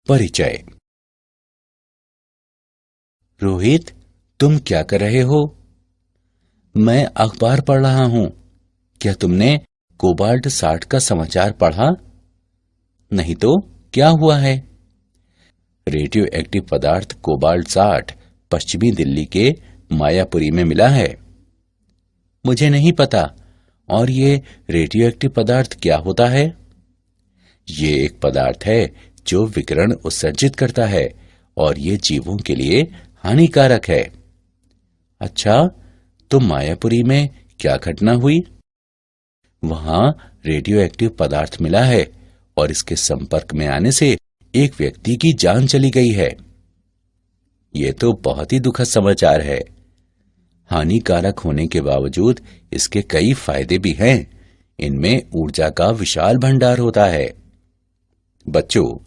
परिचय। रोहित, तुम क्या कर रहे हो? मैं अखबार पढ़ रहा हूं। क्या तुमने कोबाल्ट 60 का समाचार पढ़ा? नहीं तो क्या हुआ है? रेडियो एक्टिव पदार्थ कोबाल्ट 60 पश्चिमी दिल्ली के मायापुरी में मिला है। मुझे नहीं पता। और ये रेडियो एक्टिव पदार्थ क्या होता है? ये एक पदार्थ है जो विकिरण उत्सर्जित करता है और ये जीवों के लिए हानिकारक है। अच्छा, तो मायापुरी में क्या घटना हुई? वहां रेडियो एक्टिव पदार्थ मिला है और इसके संपर्क में आने से एक व्यक्ति की जान चली गई है। ये तो बहुत ही दुखद समाचार है। हानिकारक होने के बावजूद इसके कई फायदे भी हैं। इनमें ऊर्जा का विशाल भंडार होता है। बच्चों,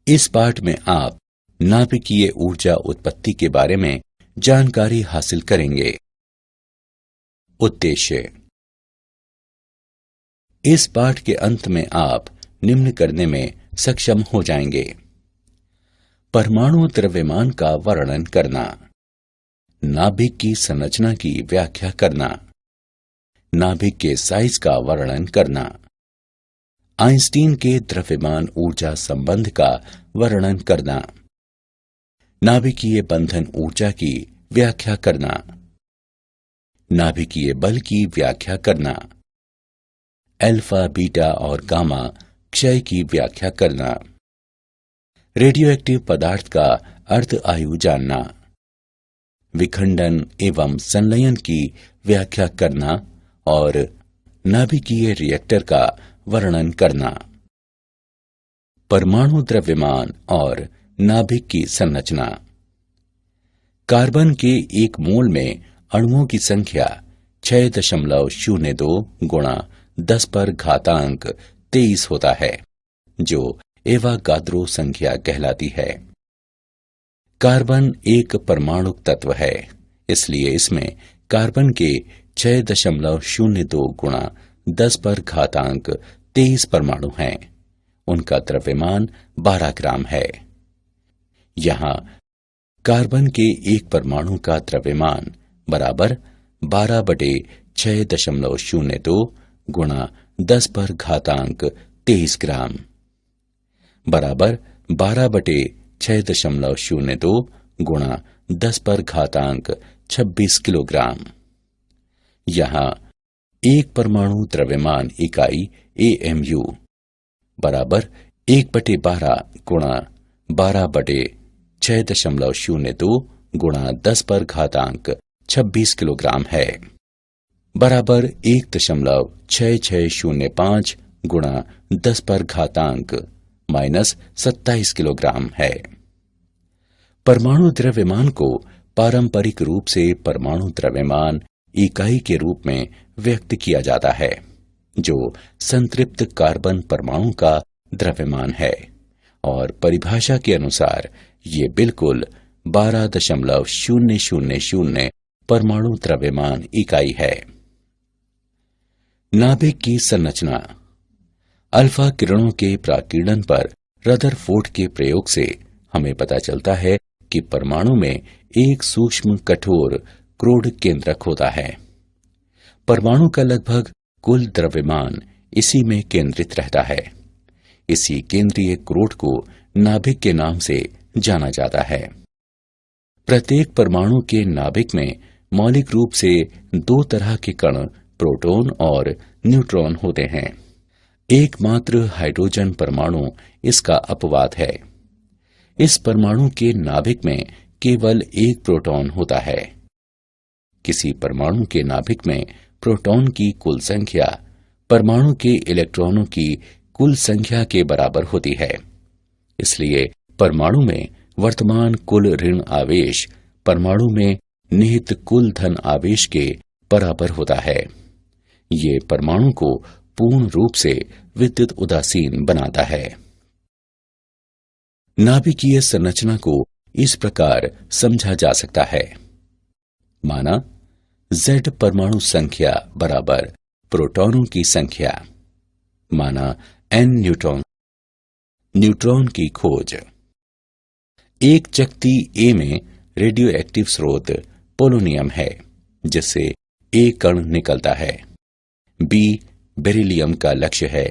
इस पाठ में आप नाभिकीय ऊर्जा उत्पत्ति के बारे में जानकारी हासिल करेंगे। उद्देश्य। इस पाठ के अंत में आप निम्न करने में सक्षम हो जाएंगे। परमाणु द्रव्यमान का वर्णन करना, नाभिक की संरचना की व्याख्या करना, नाभिक के साइज का वर्णन करना, आइंस्टीन के द्रव्यमान ऊर्जा संबंध का वर्णन करना, नाभिकीय बंधन ऊर्जा की व्याख्या करना, नाभिकीय बल की व्याख्या करना, अल्फा, बीटा और गामा क्षय की व्याख्या करना, रेडियोएक्टिव पदार्थ का अर्ध आयु जानना, विखंडन एवं संलयन की व्याख्या करना और नाभिकीय रिएक्टर का वर्णन करना। परमाणु द्रव्यमान और नाभिक की संरचना। कार्बन के एक मोल में अणुओं की संख्या 6.02 गुणा 10⁻23 होता है, जो एवोगाद्रो संख्या कहलाती है। कार्बन एक परमाणुक तत्व है, इसलिए इसमें कार्बन के 6.02 गुणा 10⁻23 परमाणु हैं। उनका द्रव्यमान 12 ग्राम है। यहाँ कार्बन के एक परमाणु का द्रव्यमान बराबर 12/6.02 गुणा 10⁻23 ग्राम बराबर 12/6.02 गुणा 10⁻26 किलोग्राम। यहाँ एक परमाणु द्रव्यमान इकाई AMU बराबर 1/12 गुणा 12/6.02 गुणा 10⁻26 किलोग्राम है, बराबर 1.6605 गुणा 10⁻⁻27 किलोग्राम है। परमाणु द्रव्यमान को पारंपरिक रूप से परमाणु द्रव्यमान इकाई के रूप में व्यक्त किया जाता है, जो संतृप्त कार्बन परमाणु का द्रव्यमान है, और परिभाषा के अनुसार ये बिल्कुल 12.0000 परमाणु द्रव्यमान इकाई है। नाभिक की संरचना। अल्फा किरणों के प्राकीर्णन पर रदरफोर्ड के प्रयोग से हमें पता चलता है कि परमाणु में एक सूक्ष्म कठोर क्रोड केंद्रक होता है। परमाणु का लगभग कुल द्रव्यमान इसी में केंद्रित रहता है। इसी केंद्रीय क्रोड को नाभिक के नाम से जाना जाता है। प्रत्येक परमाणु के नाभिक में मौलिक रूप से दो तरह के कण, प्रोटॉन और न्यूट्रॉन होते हैं। एकमात्र हाइड्रोजन परमाणु इसका अपवाद है। इस परमाणु के नाभिक में केवल एक प्रोटॉन होता है। किसी परमाणु के नाभिक में प्रोटॉन की कुल संख्या परमाणु के इलेक्ट्रॉनों की कुल संख्या के बराबर होती है। इसलिए परमाणु में वर्तमान कुल ऋण आवेश परमाणु में निहित कुल धन आवेश के बराबर होता है। ये परमाणु को पूर्ण रूप से विद्युत उदासीन बनाता है। नाभिकीय संरचना को इस प्रकार समझा जा सकता है। माना Z परमाणु संख्या बराबर प्रोटॉनों की संख्या। माना N न्यूट्रॉन की खोज। एक चकती ए में रेडियो एक्टिव स्रोत पोलोनियम है, जिससे ए कण निकलता है। बी बेरिलियम का लक्ष्य है।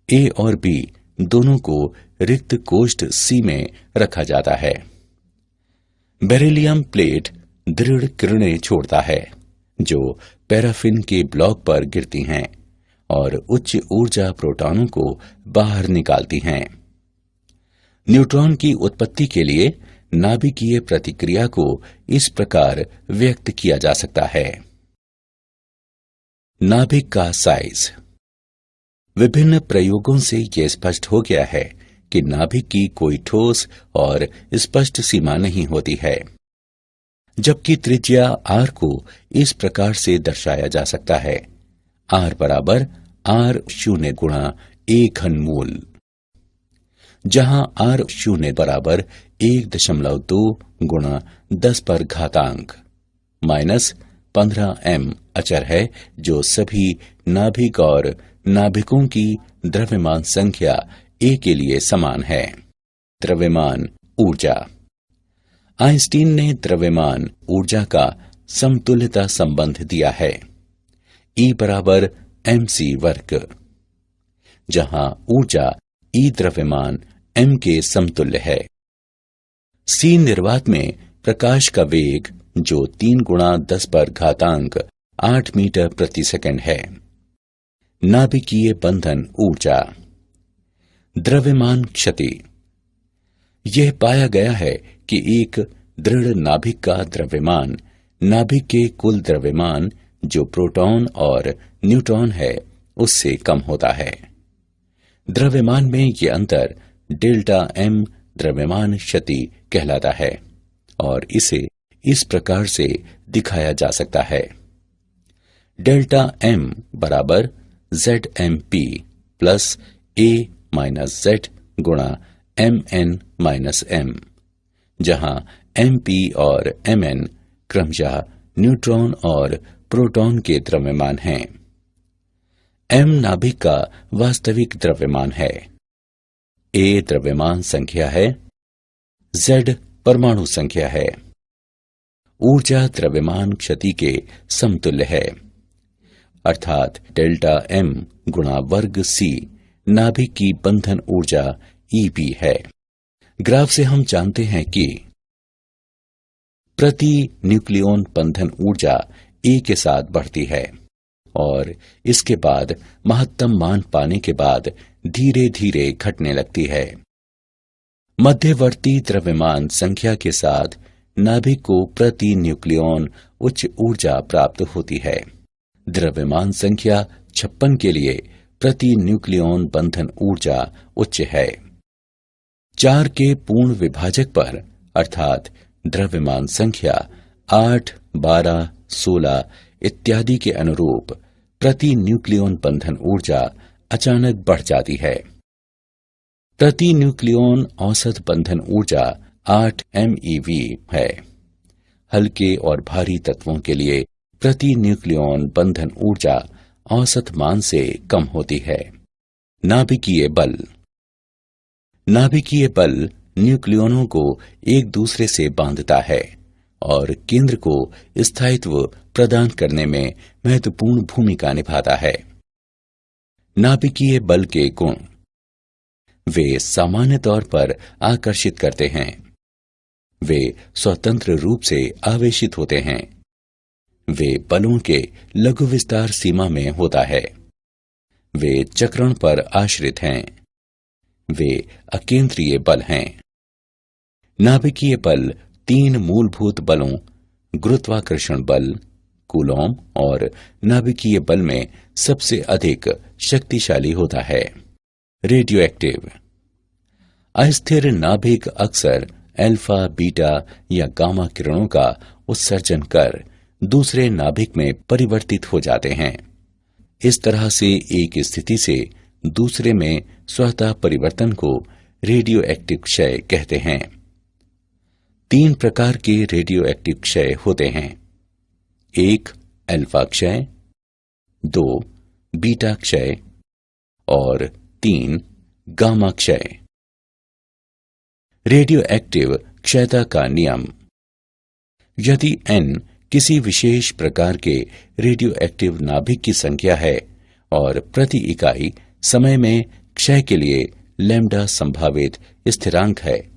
ए और बी दोनों को रिक्त कोष्ठ सी में रखा जाता है। बेरिलियम प्लेट दृढ़ किरणें छोड़ता है, जो पैराफिन के ब्लॉक पर गिरती हैं और उच्च ऊर्जा प्रोटॉनों को बाहर निकालती हैं। न्यूट्रॉन की उत्पत्ति के लिए नाभिकीय प्रतिक्रिया को इस प्रकार व्यक्त किया जा सकता है। नाभिक का साइज। विभिन्न प्रयोगों से यह स्पष्ट हो गया है कि नाभिक की कोई ठोस और स्पष्ट सीमा नहीं होती है, जबकि त्रिज्या r को इस प्रकार से दर्शाया जा सकता है: r बराबर r0 गुणा a घनमूल, जहां r0 बराबर 1.2 गुणा 10 पर घातांक -15m अचर है, जो सभी नाभिक और नाभिकों की द्रव्यमान संख्या a के लिए समान है। द्रव्यमान ऊर्जा। आइंस्टीन ने द्रव्यमान ऊर्जा का समतुल्यता संबंध दिया है, E बराबर mc वर्ग, जहां ऊर्जा E द्रव्यमान m के समतुल्य है। C निर्वात में प्रकाश का वेग, जो 3 गुणा 10 पर घातांक 8 मीटर प्रति सेकंड है। नाभिकीय बंधन ऊर्जा। द्रव्यमान क्षति। यह पाया गया है कि एक दृढ़ नाभिक का द्रव्यमान नाभिक के कुल द्रव्यमान, जो प्रोटॉन और न्यूट्रॉन है, उससे कम होता है। द्रव्यमान में यह अंतर डेल्टा m द्रव्यमान क्षति कहलाता है और इसे इस प्रकार से दिखाया जा सकता है: डेल्टा m बराबर ZMP plus A minus Z गुणा Mn माइनस M, जहां Mp और Mn क्रमशः न्यूट्रॉन और प्रोटॉन के द्रव्यमान हैं। M नाभिक का वास्तविक द्रव्यमान है, A द्रव्यमान संख्या है, Z परमाणु संख्या है। ऊर्जा द्रव्यमान क्षति के समतुल्य है, अर्थात डेल्टा m गुणा वर्ग C नाभिक की बंधन ऊर्जा Eb है। ग्राफ से हम जानते हैं कि प्रति न्यूक्लियॉन बंधन ऊर्जा A के साथ बढ़ती है और इसके बाद महत्तम मान पाने के बाद धीरे धीरे घटने लगती है। मध्यवर्ती द्रव्यमान संख्या के साथ नाभिक को प्रति न्यूक्लियॉन उच्च ऊर्जा प्राप्त होती है। द्रव्यमान संख्या 56 के लिए प्रति न्यूक्लियॉन बंधन ऊर्जा उच्च है। 4 के पूर्ण विभाजक पर, अर्थात द्रव्यमान संख्या 8, 12, 16 इत्यादि के अनुरूप प्रति न्यूक्लियॉन बंधन ऊर्जा अचानक बढ़ जाती है। प्रति न्यूक्लियॉन औसत बंधन ऊर्जा 8 MeV है। हल्के और भारी तत्वों के लिए प्रति न्यूक्लियॉन बंधन ऊर्जा औसत मान से कम होती है। नाभिकीय बल। नाभिकीय बल न्यूक्लियॉनों को एक दूसरे से बांधता है और केंद्र को स्थायित्व प्रदान करने में महत्वपूर्ण भूमिका निभाता है। नाभिकीय बल के गुण। वे सामान्य तौर पर आकर्षित करते हैं। वे स्वतंत्र रूप से आवेशित होते हैं। वे बलों के लघु विस्तार सीमा में होता है। वे चक्रण पर आश्रित हैं। वे अकेंद्रीय बल हैं। नाभिकीय बल 3 मूलभूत बलों गुरुत्वाकर्षण बल, कूलॉम और नाभिकीय बल में सबसे अधिक शक्तिशाली होता है। Radio active. अस्थिर नाभिक अक्सर अल्फा, बीटा या गामा किरणों का उत्सर्जन कर दूसरे नाभिक में परिवर्तित हो जाते हैं। इस तरह से एक स्थिति से दूसरे में स्वतः परिवर्तन को रेडियो एक्टिव क्षय कहते हैं। 3 प्रकार के रेडियो एक्टिव क्षय होते हैं: 1 अल्फा क्षय, 2 बीटा क्षय और 3 गामा क्षय। रेडियो एक्टिव क्षयता का नियम। यदि n किसी विशेष प्रकार के रेडियो एक्टिव नाभिक की संख्या है और प्रति इकाई समय में क्षय के लिए लैम्डा संभावित स्थिरांक है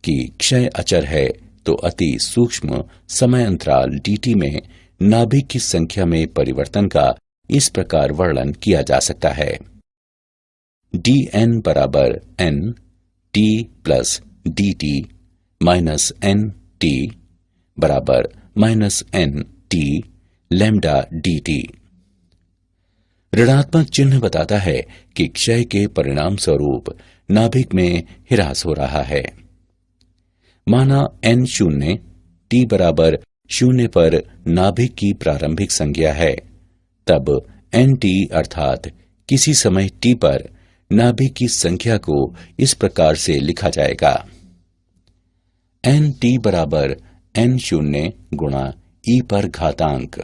कि क्षय अचर है, तो अति सूक्ष्म समय अंतराल dt में नाभिक की संख्या में परिवर्तन का इस प्रकार वर्णन किया जा सकता है। dn बराबर n t plus dt minus n t बराबर minus n t lambda dt। ऋणात्मक चिन्ह बताता है कि क्षय के परिणाम स्वरूप नाभिक में ह्रास हो रहा है। माना n शून्य t बराबर 0 पर नाभिक की प्रारंभिक संख्या है, तब nt अर्थात किसी समय t पर नाभिक की संख्या को इस प्रकार से लिखा जाएगा। nt बराबर n शून्य गुणा e पर घातांक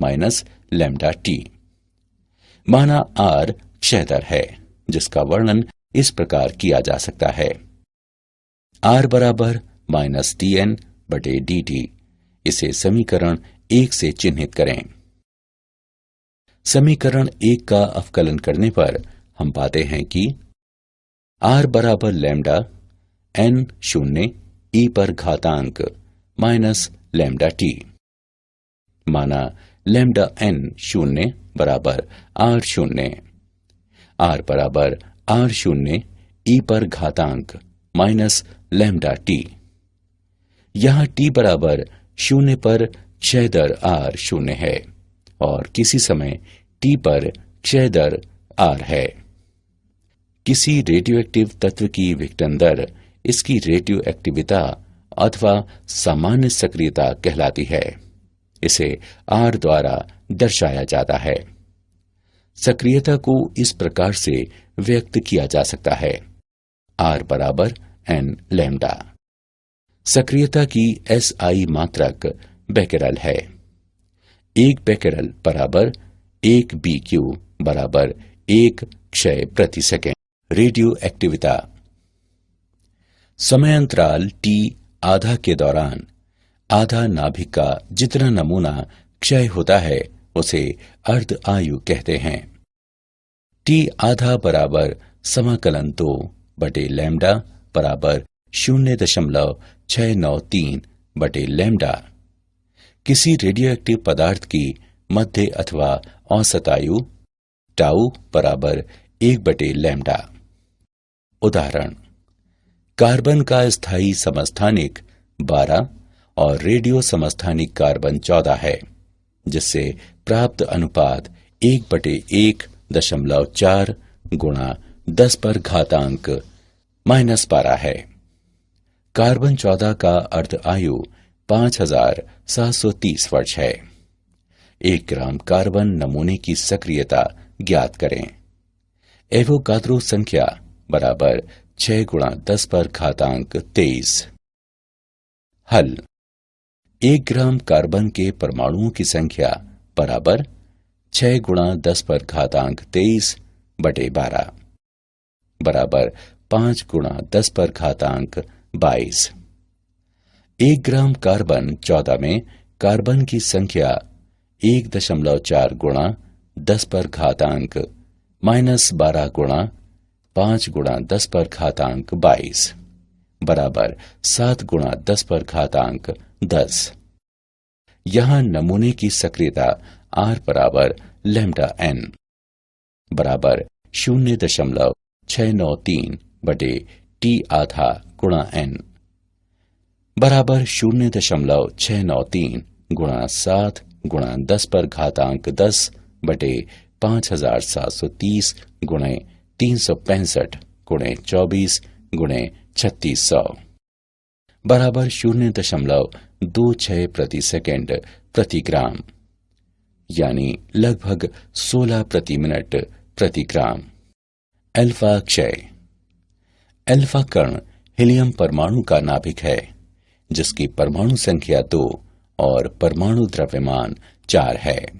माइनस लैम्डा t। माना r क्षय दर है, जिसका वर्णन इस प्रकार किया जा सकता है। r बराबर माइनस tn बटे dt। इसे समीकरण 1 से चिन्हित करें। समीकरण 1 का अवकलन करने पर हम पाते हैं कि r बराबर लैम्डा n शून्य e पर घातांक माइनस लैम्डा t। माना लैम्डा n शून्य बराबर r शून्य, r बराबर r शून्य e पर घातांक माइनस लैम्डा t। यहाँ t बराबर 0 पर क्षय दर r शून्य है और किसी समय t पर क्षय दर r है। किसी रेडियोएक्टिव तत्व की विघटन दर इसकी रेडियो एक्टिविता अथवा सामान्य सक्रियता कहलाती है। इसे r द्वारा दर्शाया जाता है। सक्रियता को इस प्रकार से व्यक्त किया जा सकता है। r बराबर n लैम्डा। सक्रियता की SI मात्रक बेकेरल है। 1 बेकेरल बराबर 1 BQ बराबर 1 क्षय प्रति सेकेंड। रेडियो एक्टिविता। समय अंतराल t आधा के दौरान आधा नाभिक का जितना नमूना क्षय होता है उसे अर्ध आयु कहते हैं। t आधा बराबर समाकलन 2 बटे लैम्डा बराबर 0.693 बटे लैम्डा। किसी रेडियोएक्टिव पदार्थ की मध्य अथवा औसत आयु टाउ बराबर 1 बटे लैम्डा। उदाहरण, कार्बन का स्थायी समस्थानिक 12 और रेडियो समस्थानिक कार्बन 14 है, जिससे प्राप्त अनुपात 1/1.4 गुणा 10 पर घातांक -12 है। कार्बन 14 का अर्ध आयु 5730 वर्ष है। 1 ग्राम कार्बन नमूने की सक्रियता ज्ञात करें। एवोगाद्रो संख्या बराबर 6 गुणा 10 पर घातांक 23। हल। 1 ग्राम कार्बन के परमाणुओं की संख्या बराबर 6 गुणा 10 पर घातांक 23 बटे 12 बराबर 5 गुणा 10 पर घातांक 22। 1 ग्राम कार्बन 14 में कार्बन की संख्या 1.4 गुणा 10 पर घातांक -12 गुणा 5 गुणा 10 पर घातांक 22 बराबर 7 गुणा 10 पर घातांक 10। यहां नमूने की सक्रियता R बराबर लैम्डा n बराबर 0.693 बटे t आधा गुणा n बराबर 0.693 गुणा 7 गुणा 10 पर घातांक 10 बटे 5730 गुणे 365 गुणे 24 गुणे 3600 बराबर 0.26 प्रति सेकेंड प्रति ग्राम, यानी लगभग 16 प्रति मिनट प्रति ग्राम। अल्फा क्षय। अल्फा कण हीलियम परमाणु का नाभिक है, जिसकी परमाणु संख्या 2 और परमाणु द्रव्यमान 4 है।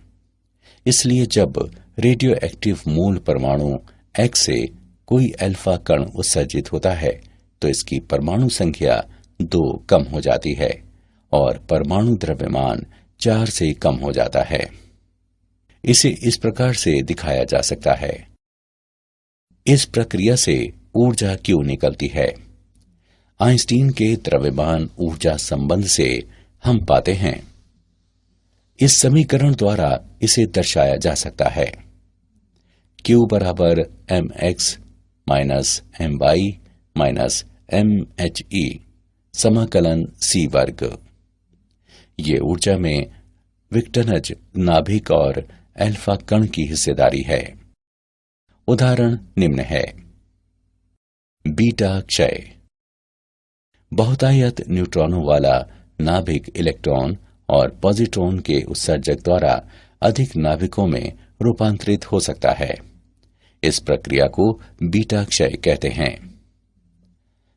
इसलिए जब रेडियो एक्टिव मूल परमाणु X से कोई अल्फा कण उत्सर्जित होता है तो इसकी परमाणु संख्या 2 कम हो जाती है और परमाणु द्रव्यमान 4 से कम हो जाता है। इसे इस प्रकार से दिखाया जा सकता है। इस प्रक्रिया से ऊर्जा क्यों निकलती है? आइंस्टीन के द्रव्यमान ऊर्जा संबंध से हम पाते हैं, इस समीकरण द्वारा इसे दर्शाया जा सकता है। Q बराबर mx minus my minus mhe समाकलन c वर्ग। ये ऊर्जा में विघटनज नाभिक और अल्फा कण की हिस्सेदारी है। उदाहरण निम्न है। बीटा क्षय। बहुतायत न्यूट्रॉनों वाला नाभिक इलेक्ट्रॉन और पॉजिट्रॉन के उत्सर्जक द्वारा अधिक नाभिकों में रूपांतरित हो सकता है। इस प्रक्रिया को बीटा क्षय कहते हैं।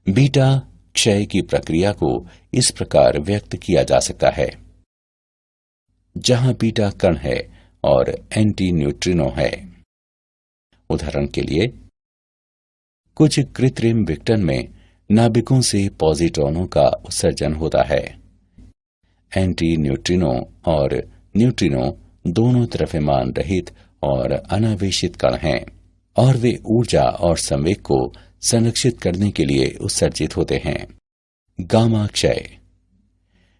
बीटा क्षय की प्रक्रिया को इस प्रकार व्यक्त किया जा सकता है। जहां बीटा कण है और एंटी न्यूट्रिनो है। उदाहरण के लिए, कुछ कृत्रिम विघटन में नाभिकों से पॉजिट्रॉनों का उत्सर्जन होता है। एंटी न्यूट्रिनो और न्यूट्रिनो दोनों द्रव्यमान रहित और अनावेशित कण हैं और वे ऊर्जा और संवेग को संरक्षित करने के लिए उत्सर्जित होते हैं। गामा क्षय।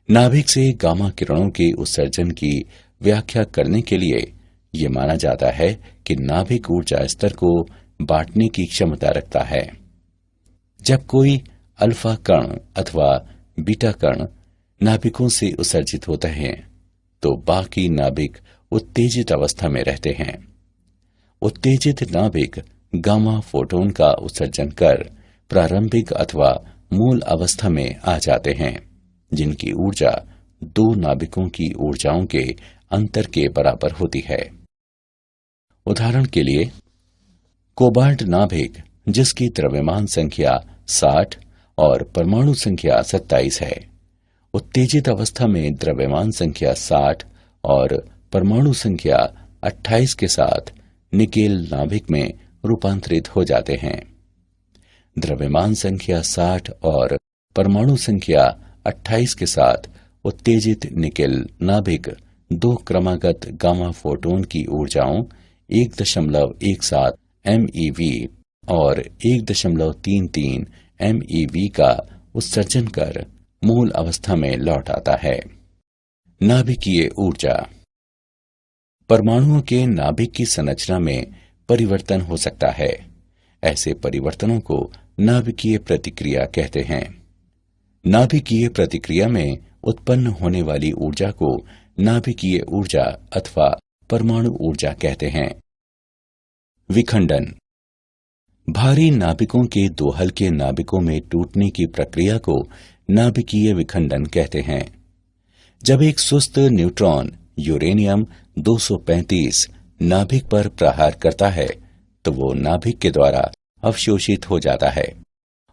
नाभिक से गामा किरणों के उत्सर्जन की व्याख्या करने के लिए ये माना जाता है कि नाभिक ऊर्जा स्तर को बांटने की क्षमता रखता है। जब कोई अल्फा कण अथवा बीटा कण नाभिकों से उत्सर्जित होते हैं तो बाकी नाभिक उत्तेजित अवस्था में रहते हैं। उत्तेजित नाभिक गामा फोटोन का उत्सर्जन कर प्रारंभिक अथवा मूल अवस्था में आ जाते हैं, जिनकी ऊर्जा दो नाभिकों की ऊर्जाओं के अंतर के बराबर होती है। उदाहरण के लिए, कोबाल्ट नाभिक जिसकी द्रव्यमान संख्या 60 और परमाणु संख्या 27 है, उत्तेजित अवस्था में द्रव्यमान संख्या 60 और परमाणु संख्या 28 के साथ निकेल नाभिक में रूपांतरित हो जाते हैं। द्रव्यमान संख्या 60 और परमाणु संख्या 28 के साथ उत्तेजित निकेल नाभिक दो क्रमागत गामा फोटोन की ऊर्जाओं 1.17 MeV और 1.33 MeV का उत्सर्जन कर मूल अवस्था में लौट आता है। नाभिकीय ऊर्जा। परमाणुओं के नाभिक की संरचना में परिवर्तन हो सकता है। ऐसे परिवर्तनों को नाभिकीय प्रतिक्रिया कहते हैं। नाभिकीय प्रतिक्रिया में उत्पन्न होने वाली ऊर्जा को नाभिकीय ऊर्जा अथवा परमाणु ऊर्जा कहते हैं। विखंडन। भारी नाभिकों के दो हल्के नाभिकों में टूटने की प्रक्रिया को नाभिकीय विखंडन कहते हैं। जब एक सुस्त न्यूट्रॉन यूरेनियम 235 नाभिक पर प्रहार करता है तो वो नाभिक के द्वारा अवशोषित हो जाता है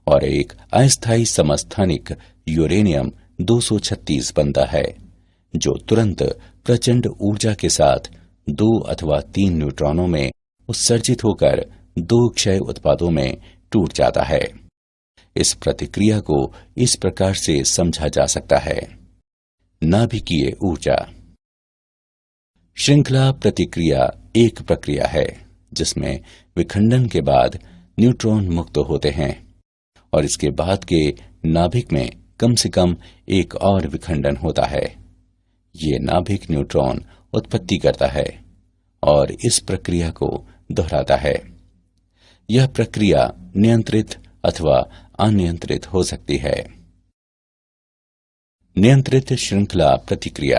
और एक अस्थायी समस्थानिक यूरेनियम 236 बनता है, जो तुरंत प्रचंड ऊर्जा के साथ 2 अथवा 3 न्यूट्रॉनों में उत्सर्जित होकर 2 क्षय उत्पादों में टूट जाता है। इस प्रतिक्रिया को इस प्रकार से समझा जा सकता है। नाभिकीय ऊर्जा। श्रृंखला प्रतिक्रिया एक प्रक्रिया है जिसमें विखंडन के बाद न्यूट्रॉन मुक्त होते हैं और इसके बाद के नाभिक में कम से कम एक और विखंडन होता है। ये नाभिक न्यूट्रॉन उत्पत्ति करता है और इस प्रक्रिया को दोहराता है। यह प्रक्रिया नियंत्रित अथवा अनियंत्रित हो सकती है। नियंत्रित श्रृंखला प्रतिक्रिया।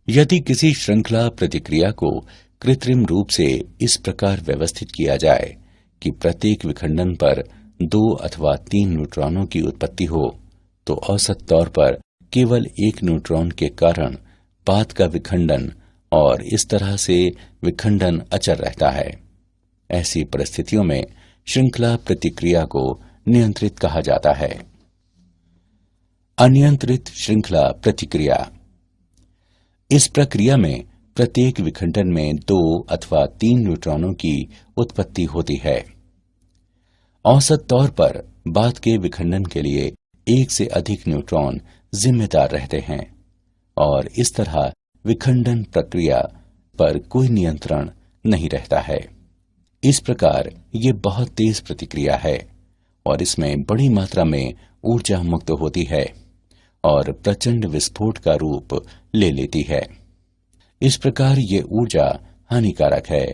यदि किसी श्रृंखला प्रतिक्रिया को कृत्रिम रूप से इस प्रकार व्यवस्थित किया जाए कि प्रत्येक विखंडन पर 2 अथवा 3 न्यूट्रॉनों की उत्पत्ति हो, तो औसत तौर पर केवल एक न्यूट्रॉन के कारण बाद का विखंडन और इस तरह से विखंडन अचर रहता है। ऐसी परिस्थितियों में श्रृंखला प्रतिक्रिया को नियंत्रित कहा जाता है। अनियंत्रित श्रृंखला प्रतिक्रिया। इस प्रक्रिया में प्रत्येक विखंडन में 2 अथवा 3 न्यूट्रॉनों की उत्पत्ति होती है। औसत तौर पर बाद के विखंडन के लिए एक से अधिक न्यूट्रॉन जिम्मेदार रहते हैं और इस तरह विखंडन प्रक्रिया पर कोई नियंत्रण नहीं रहता है। इस प्रकार ये बहुत तेज प्रतिक्रिया है और इसमें बड़ी मात्रा में ऊर्जा मुक्त होती है और प्रचंड विस्फोट का रूप ले लेती है। इस प्रकार ये ऊर्जा हानिकारक है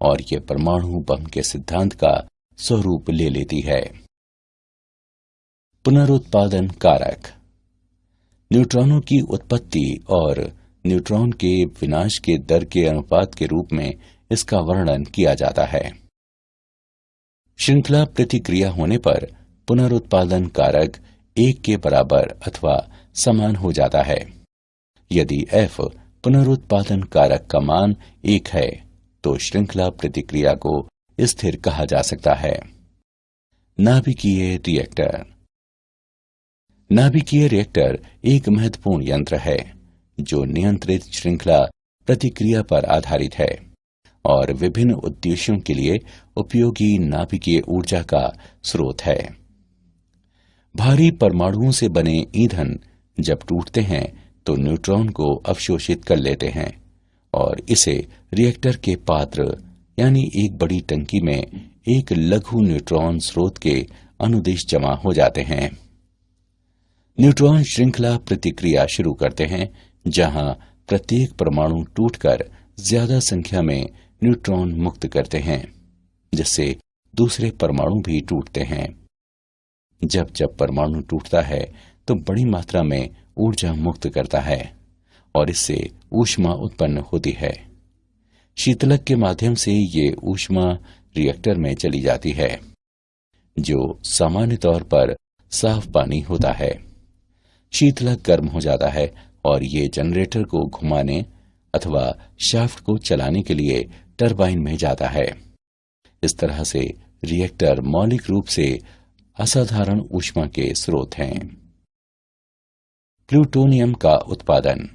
और ये परमाणु बम के सिद्धांत का स्वरूप ले लेती है। पुनरुत्पादन कारक। न्यूट्रॉनों की उत्पत्ति और न्यूट्रॉन के विनाश के दर के अनुपात के रूप में इसका वर्णन किया जाता है। श्रृंखला प्रतिक्रिया होने पर पुनरुत्पादन कारक 1 के बराबर अथवा समान हो जाता है। यदि F पुनरुत्पादन कारक का मान 1 है तो श्रृंखला प्रतिक्रिया को स्थिर कहा जा सकता है। नाभिकीय रिएक्टर। नाभिकीय रिएक्टर एक महत्वपूर्ण यंत्र है जो नियंत्रित श्रृंखला प्रतिक्रिया पर आधारित है और विभिन्न उद्देश्यों के लिए उपयोगी नाभिकीय ऊर्जा का स्रोत है। भारी परमाणुओं से बने ईंधन जब टूटते हैं तो न्यूट्रॉन को अवशोषित कर लेते हैं और इसे रिएक्टर के पात्र यानी एक बड़ी टंकी में एक लघु न्यूट्रॉन स्रोत के अनुदिश जमा हो जाते हैं। न्यूट्रॉन श्रृंखला प्रतिक्रिया शुरू करते हैं जहां प्रत्येक परमाणु टूटकर ज्यादा संख्या में न्यूट्रॉन मुक्त करते हैं, जिससे दूसरे परमाणु भी टूटते हैं। जब जब परमाणु टूटता है तो बड़ी मात्रा में ऊर्जा मुक्त करता है और इससे ऊष्मा उत्पन्न होती है। शीतलक के माध्यम से ये ऊष्मा रिएक्टर में चली जाती है, जो सामान्य तौर पर साफ पानी होता है। शीतलक गर्म हो जाता है और ये जनरेटर को घुमाने अथवा शाफ्ट को चलाने के लिए टरबाइन में जाता है। इस तरह से रिएक्टर मौलिक रूप से असाधारण ऊष्मा के स्रोत हैं। प्लूटोनियम का उत्पादन।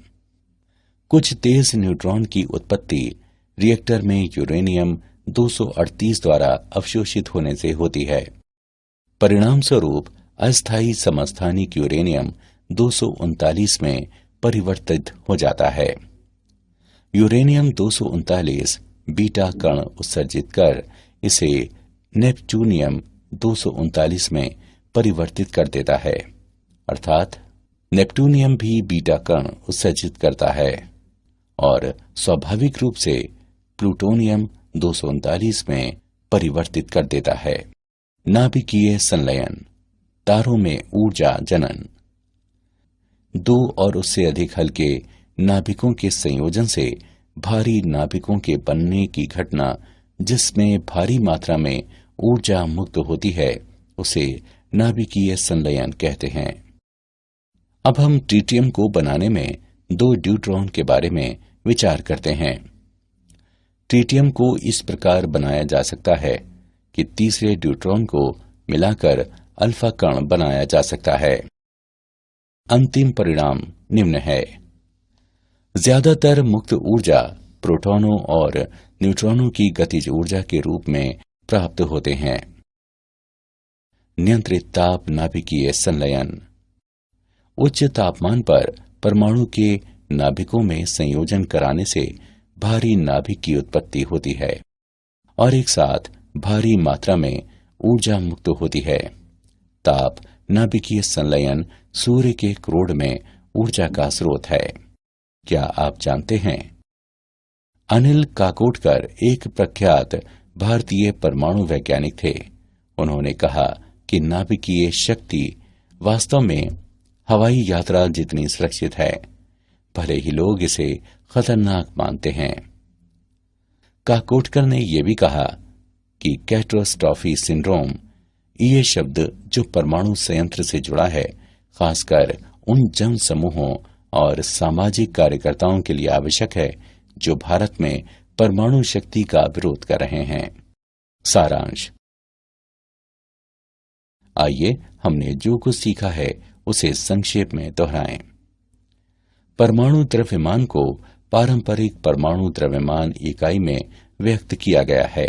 कुछ तेज न्यूट्रॉन की उत्पत्ति रिएक्टर में यूरेनियम 238 द्वारा अवशोषित होने से होती है। परिणाम स्वरूप अस्थायी समस्थानिक यूरेनियम 239 में परिवर्तित हो जाता है। यूरेनियम 239 बीटा कण उत्सर्जित कर इसे नेपच्यूनियम 239 में परिवर्तित कर देता है, अर्थात नेपट्यूनियम भी बीटा कण उत्सर्जित करता है और स्वाभाविक रूप से प्लूटोनियम 239 में परिवर्तित कर देता है। नाभिकीय संलयन, तारों में ऊर्जा जनन। 2 और उससे अधिक हल्के नाभिकों के संयोजन से भारी नाभिकों के बनने की घटना, जिसमें भारी मात्रा में ऊर्जा मुक्त होती है, उसे नाभिकीय संलयन कहते हैं। अब हम ट्रिटियम को बनाने में 2 ड्यूट्रॉन के बारे में विचार करते हैं। ट्रिटियम को इस प्रकार बनाया जा सकता है कि तीसरे ड्यूट्रॉन को मिलाकर अल्फा कण बनाया जा सकता है। अंतिम परिणाम निम्न है। ज्यादातर मुक्त ऊर्जा प्रोटॉनों और न्यूट्रॉनों की गतिज ऊर्जा के रूप में प्राप्त होते हैं। नियंत्रित ताप नाभिकीय संलयन। उच्च तापमान पर परमाणु के नाभिकों में संयोजन कराने से भारी नाभिक की उत्पत्ति होती है और एक साथ भारी मात्रा में ऊर्जा मुक्त होती है। ताप नाभिकीय संलयन सूर्य के क्रोड में ऊर्जा का स्रोत है। क्या आप जानते हैं? अनिल काकोडकर एक प्रख्यात भारतीय परमाणु वैज्ञानिक थे। उन्होंने कहा कि नाभिकीय शक्ति वास्तव में हवाई यात्रा जितनी सुरक्षित है, भले ही लोग इसे खतरनाक मानते हैं। काकोडकर ने यह भी कहा कि कैटास्ट्रॉफी सिंड्रोम, ये शब्द जो परमाणु संयंत्र से जुड़ा है, खासकर उन जन समूहों और सामाजिक कार्यकर्ताओं के लिए आवश्यक है जो भारत में परमाणु शक्ति का विरोध कर रहे हैं। सारांश। आइए हमने जो कुछ सीखा है उसे संक्षेप में दोहराएं। परमाणु द्रव्यमान को पारंपरिक परमाणु द्रव्यमान इकाई में व्यक्त किया गया है।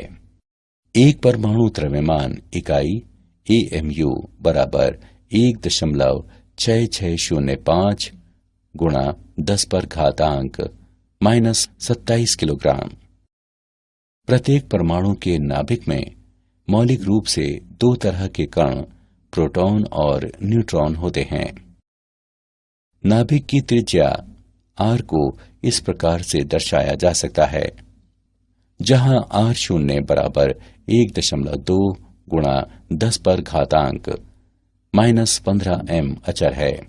एक परमाणु द्रव्यमान इकाई AMU बराबर 1.6605 गुणा 10⁻⁻27 किलोग्राम। प्रत्येक परमाणु के नाभिक में मौलिक रूप से दो तरह के कण, प्रोटॉन और न्यूट्रॉन होते हैं। नाभिक की त्रिज्या r को इस प्रकार से दर्शाया जा सकता है, जहां r0 बराबर 1.2 गुणा 10⁻⁻15 m अचर है,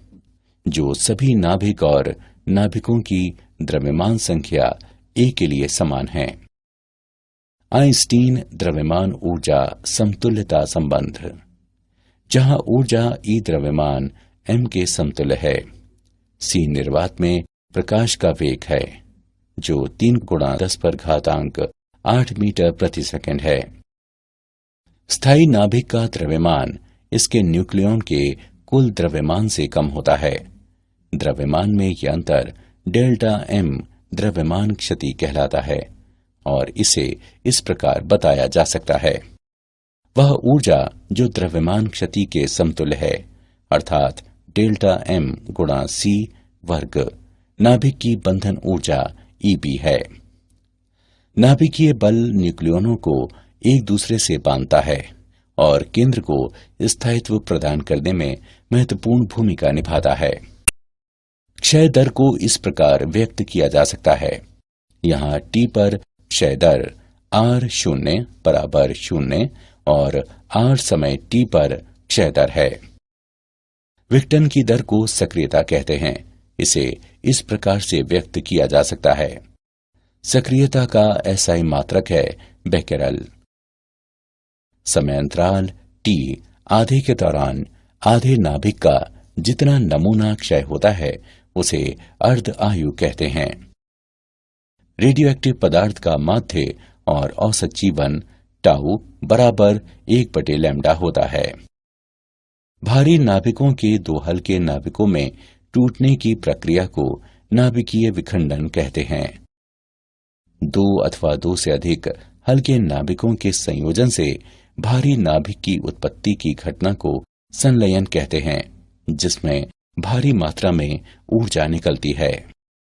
जो सभी नाभिक और नाभिकों की द्रव्यमान संख्या a के लिए समान है। आइंस्टीन द्रव्यमान ऊर्जा समतुल्यता संबंध, जहां ऊर्जा E द्रव्यमान m के समतुल्य है। c निर्वात में प्रकाश का वेग है, जो 3 गुणा 10⁸ मीटर प्रति सेकंड है। स्थायी नाभिक का द्रव्यमान इसके न्यूक्लियॉन के कुल द्रव्यमान से कम होता है। द्रव्यमान में यह अंतर डेल्टा m द्रव्यमान क्षति कहलाता है और इसे इस प्रकार बताया जा सकता है। वह ऊर्जा जो द्रव्यमान क्षति के समतुल्य है, अर्थात डेल्टा m गुणा c वर्ग, नाभिक की बंधन ऊर्जा Eb है। नाभिकीय बल न्यूक्लियनों को एक दूसरे से बांधता है और केंद्र को स्थायित्व प्रदान करने में महत्वपूर्ण भूमिका निभाता है। क्षय दर को इस प्रकार व्यक्त किया जा सकता है। यहाँ t पर क्षय दर r0 बराबर 0 और r समय t पर क्षय दर है। विघटन की दर को सक्रियता कहते हैं। इसे इस प्रकार से व्यक्त किया जा सकता है। सक्रियता का SI मात्रक है बेकेरल। समय अंतराल t आधे के दौरान आधे नाभिक का जितना नमूना क्षय होता है उसे अर्ध आयु कहते हैं। रेडियोएक्टिव पदार्थ का माध्य और औसत जीवन टाउ बराबर 1/λ होता है। भारी नाभिकों के दो हल्के नाभिकों में टूटने की प्रक्रिया को नाभिकीय विखंडन कहते हैं। दो अथवा दो से अधिक हल्के नाभिकों के संयोजन से भारी नाभिक की उत्पत्ति की घटना को संलयन कहते हैं, जिसमें भारी मात्रा में ऊर्जा निकलती है।